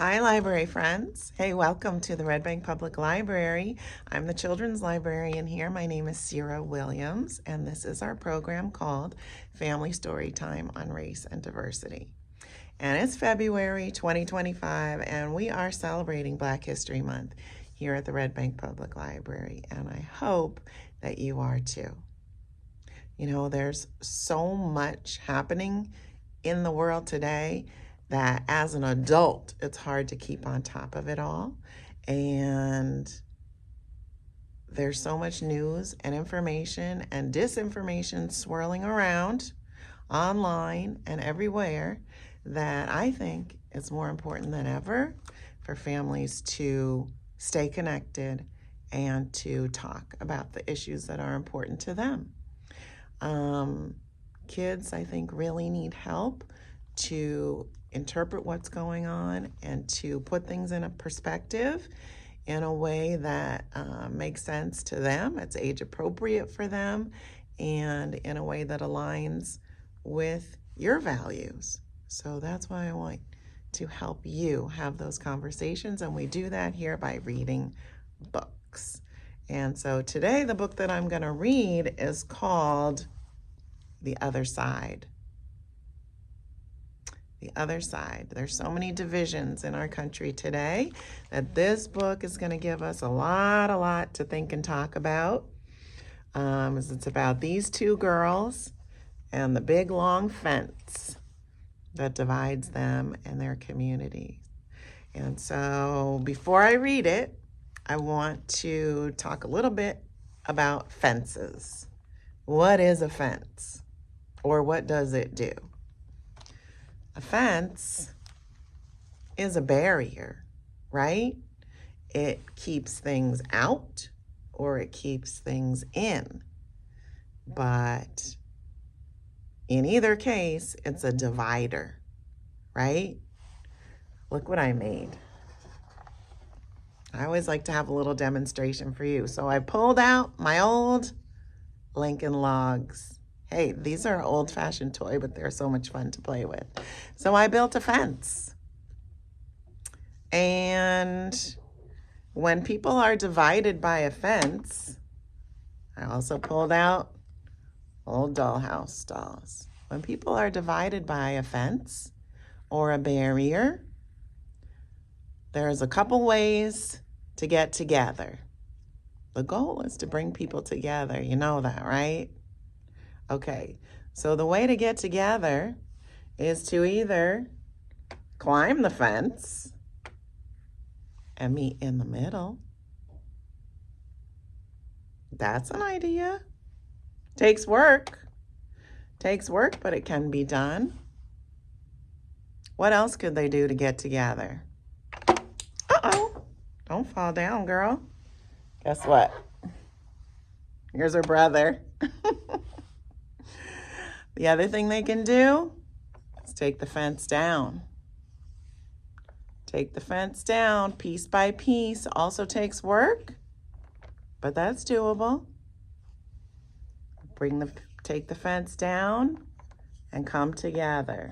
Hi, library friends. Hey, welcome to the Red Bank Public Library. I'm the children's librarian here. My name is Sarah Williams, and this is our program called Family Story Time on Race and Diversity. And it's February 2025, and we are celebrating Black History Month here at the Red Bank Public Library, and I hope that you are too. You know, there's so much happening in the world today that as an adult, it's hard to keep on top of it all. And there's so much news and information and disinformation swirling around online and everywhere that I think it's more important than ever for families to stay connected and to talk about the issues that are important to them. Kids, I think, really need help to interpret what's going on and to put things in a perspective in a way that makes sense to them. It's age appropriate for them and in a way that aligns with your values. So that's why I want to help you have those conversations, and we do that here by reading books. And so today the book that I'm going to read is called The Other Side. The Other Side. There's so many divisions in our country today that this book is going to give us a lot to think and talk about. It's about these two girls and the big long fence that divides them and their communities. And so before I read it, I want to talk a little bit about fences. What is a fence? Or what does it do? A fence is a barrier, right? It keeps things out or it keeps things in. But in either case, it's a divider, right? Look what I made. I always like to have a little demonstration for you. So I pulled out my old Lincoln Logs. Hey, these are an old-fashioned toy, but they're so much fun to play with. So I built a fence. And when people are divided by a fence, I also pulled out old dollhouse dolls. When people are divided by a fence or a barrier, there's a couple ways to get together. The goal is to bring people together. You know that, right? Okay, so the way to get together is to either climb the fence and meet in the middle. That's an idea. Takes work, but it can be done. What else could they do to get together? Uh-oh, don't fall down, girl. Guess what? Here's her brother. The other thing they can do is take the fence down. Take the fence down piece by piece. Also takes work, but that's doable. Take the fence down and come together.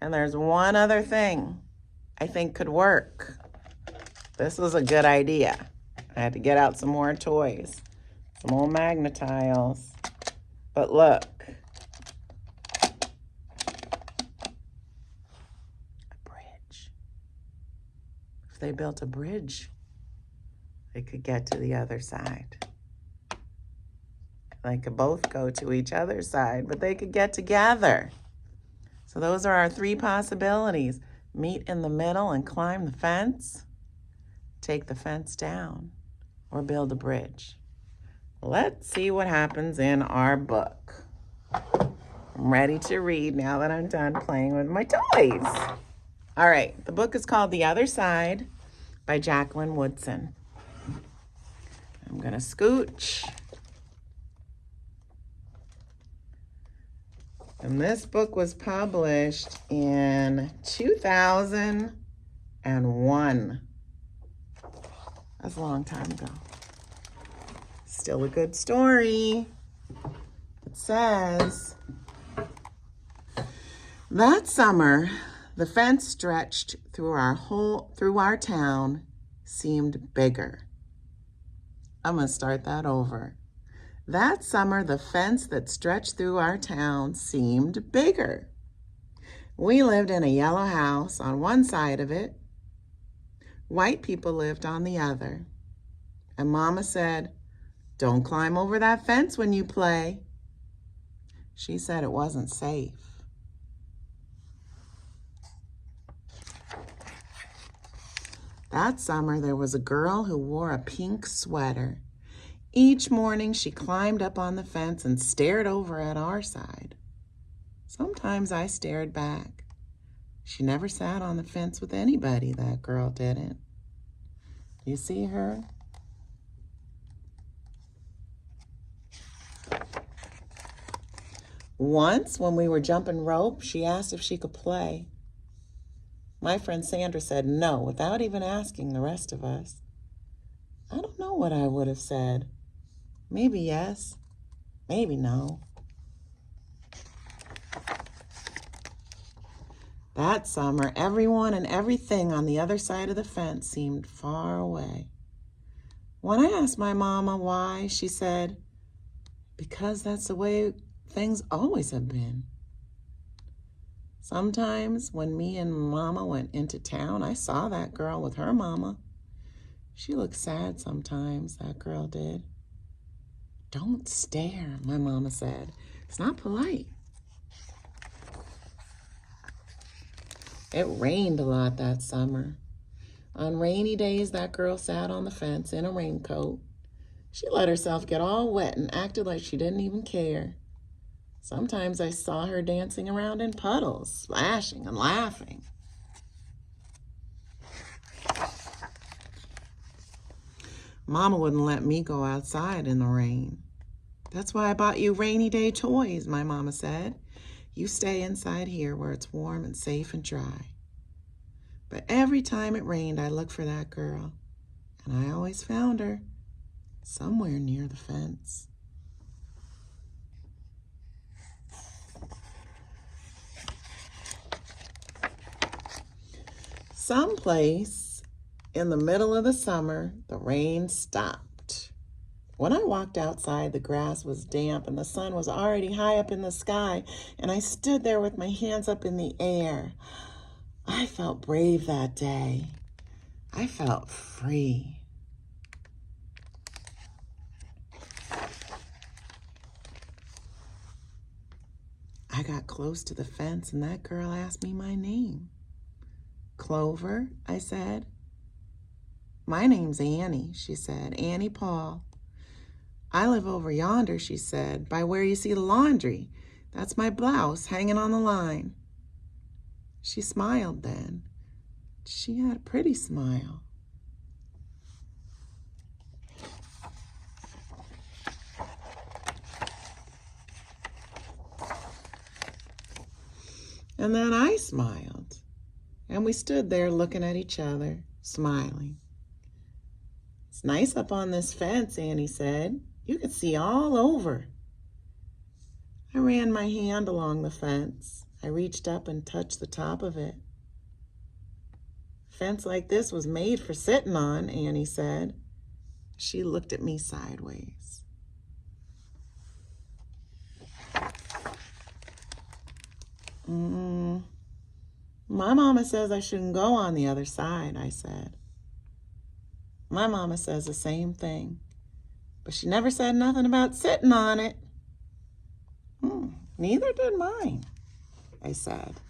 And there's one other thing I think could work. This was a good idea. I had to get out some more toys, some old Magnetiles. But look. They built a bridge, they could get to the other side. They could both go to each other's side, but they could get together. So those are our three possibilities. Meet in the middle and climb the fence, take the fence down, or build a bridge. Let's see what happens in our book. I'm ready to read now that I'm done playing with my toys. All right, the book is called The Other Side by Jacqueline Woodson. I'm going to scooch. And this book was published in 2001. That's a long time ago. Still a good story. It says, that summer, The fence stretched through our town seemed bigger. I'm going to start that over. That summer, the fence that stretched through our town seemed bigger. We lived in a yellow house on one side of it. White people lived on the other. And Mama said, "Don't climb over that fence when you play." She said it wasn't safe. That summer, there was a girl who wore a pink sweater. Each morning, she climbed up on the fence and stared over at our side. Sometimes I stared back. She never sat on the fence with anybody, that girl didn't. You see her? Once, when we were jumping rope, she asked if she could play. My friend Sandra said no, without even asking the rest of us. I don't know what I would have said. Maybe yes, maybe no. That summer, everyone and everything on the other side of the fence seemed far away. When I asked my mama why, she said, "Because that's the way things always have been." Sometimes when me and Mama went into town, I saw that girl with her mama. She looked sad sometimes, that girl did. "Don't stare," my mama said. "It's not polite." It rained a lot that summer. On rainy days, that girl sat on the fence in a raincoat. She let herself get all wet and acted like she didn't even care. Sometimes I saw her dancing around in puddles, splashing and laughing. Mama wouldn't let me go outside in the rain. "That's why I bought you rainy day toys," my mama said. "You stay inside here where it's warm and safe and dry." But every time it rained, I looked for that girl, and I always found her somewhere near the fence. Someplace in the middle of the summer, the rain stopped. When I walked outside, the grass was damp and the sun was already high up in the sky, and I stood there with my hands up in the air. I felt brave that day. I felt free. I got close to the fence and that girl asked me my name. "Clover," I said. "My name's Annie," she said. "Annie Paul." "I live over yonder," she said, "by where you see the laundry. That's my blouse hanging on the line." She smiled then. She had a pretty smile. And then I smiled, and we stood there looking at each other, smiling. "It's nice up on this fence," Annie said. "You can see all over." I ran my hand along the fence. I reached up and touched the top of it. "A fence like this was made for sitting on," Annie said. She looked at me sideways. "My mama says I shouldn't go on the other side," I said. "My mama says the same thing, but she never said nothing about sitting on it." "Neither did mine," I said.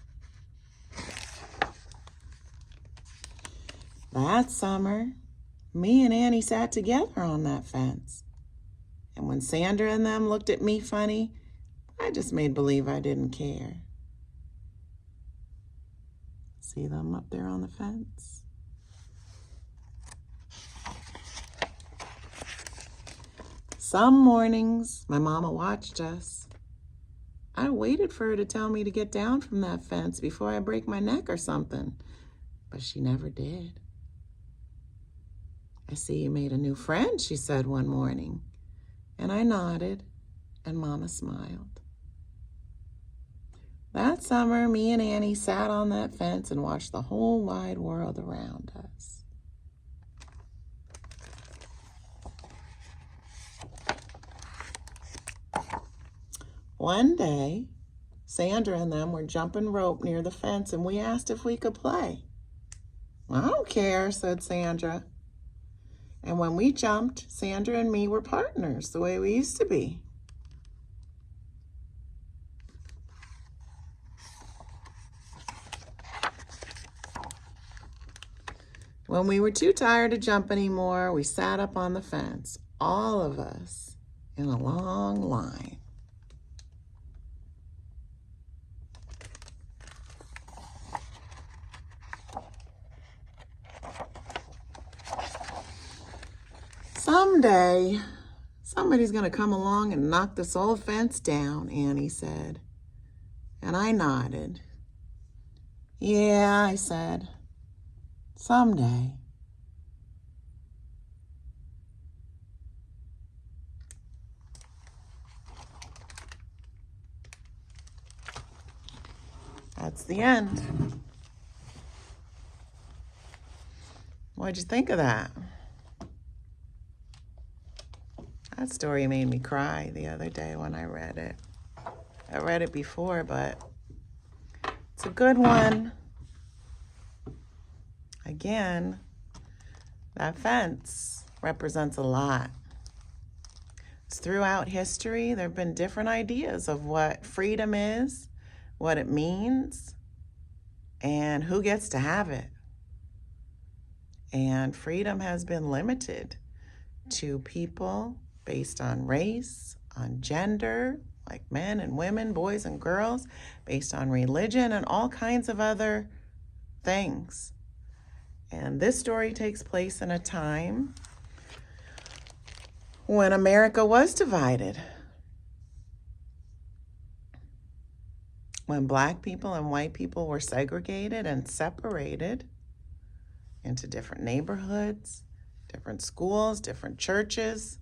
That summer, me and Annie sat together on that fence. And when Sandra and them looked at me funny, I just made believe I didn't care. See them up there on the fence? Some mornings, my mama watched us. I waited for her to tell me to get down from that fence before I break my neck or something, but she never did. "I see you made a new friend," she said one morning, and I nodded, and Mama smiled. That summer, me and Annie sat on that fence and watched the whole wide world around us. One day, Sandra and them were jumping rope near the fence, and we asked if we could play. "I don't care," said Sandra. And when we jumped, Sandra and me were partners the way we used to be. When we were too tired to jump anymore, we sat up on the fence, all of us in a long line. "Someday, somebody's going to come along and knock this old fence down," Annie said. And I nodded. "Yeah," I said, "someday." That's the end. What'd you think of that? That story made me cry the other day when I read it. I read it before, but it's a good one. Again, that fence represents a lot. Throughout history, there have been different ideas of what freedom is, what it means, and who gets to have it. And freedom has been limited to people based on race, on gender, like men and women, boys and girls, based on religion and all kinds of other things. And this story takes place in a time when America was divided, when Black people and white people were segregated and separated into different neighborhoods, different schools, different churches,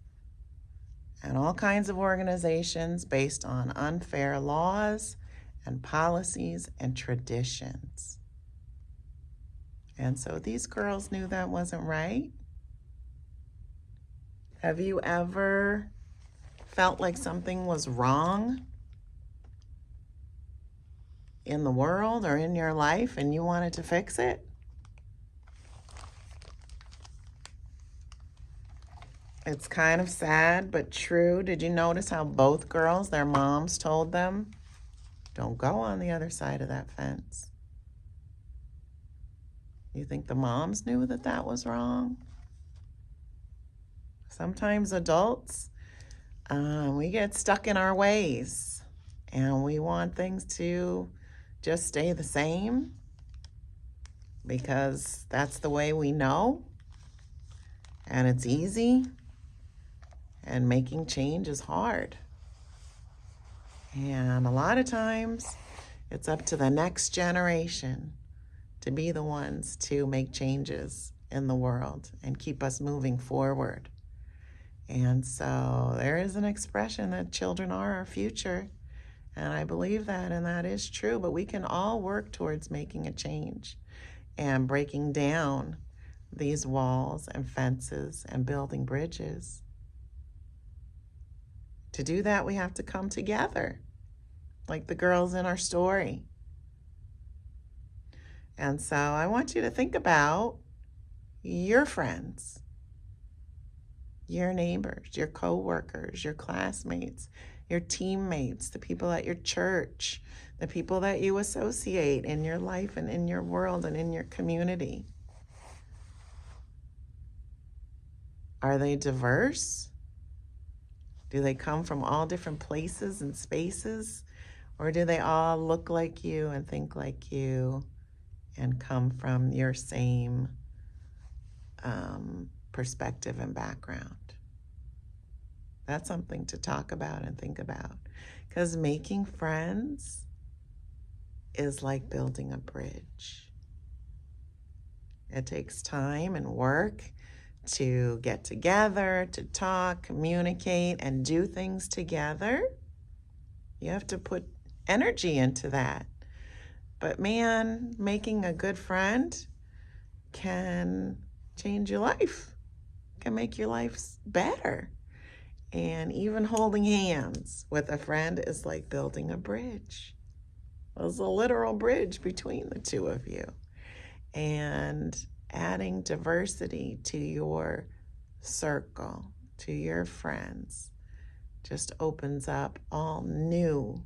and all kinds of organizations based on unfair laws and policies and traditions. And so these girls knew that wasn't right. Have you ever felt like something was wrong in the world or in your life and you wanted to fix it? It's kind of sad, but true. Did you notice how both girls, their moms told them, don't go on the other side of that fence? You think the moms knew that that was wrong? Sometimes adults, we get stuck in our ways and we want things to just stay the same because that's the way we know and it's easy. And making change is hard. And a lot of times, it's up to the next generation to be the ones to make changes in the world and keep us moving forward. And so there is an expression that children are our future. And I believe that, and that is true. But we can all work towards making a change and breaking down these walls and fences and building bridges. To do that, we have to come together, like the girls in our story. And so I want you to think about your friends, your neighbors, your coworkers, your classmates, your teammates, the people at your church, the people that you associate in your life and in your world and in your community. Are they diverse? Do they come from all different places and spaces? Or do they all look like you and think like you and come from your same perspective and background? That's something to talk about and think about. Because making friends is like building a bridge. It takes time and work to get together, to talk, communicate, and do things together. You have to put energy into that. But man, making a good friend can change your life, can make your life better. And even holding hands with a friend is like building a bridge. There's a literal bridge between the two of you. And adding diversity to your circle, to your friends, just opens up all new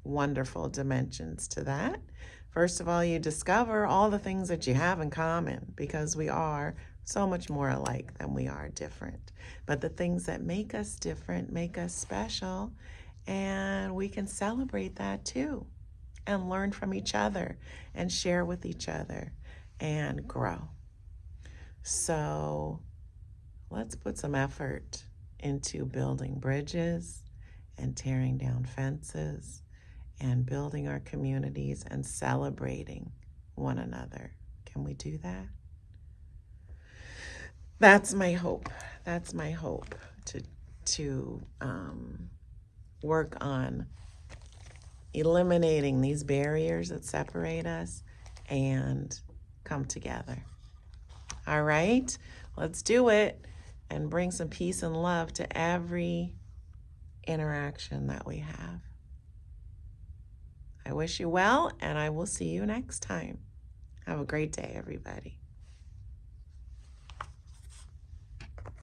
wonderful dimensions to that. First of all, you discover all the things that you have in common, because we are so much more alike than we are different. But the things that make us different make us special, and we can celebrate that too, and learn from each other and share with each other and grow. So let's put some effort into building bridges and tearing down fences and building our communities and celebrating one another. Can we do that? That's my hope. That's my hope, to work on eliminating these barriers that separate us and come together. All right, let's do it and bring some peace and love to every interaction that we have. I wish you well, and I will see you next time. Have a great day, everybody.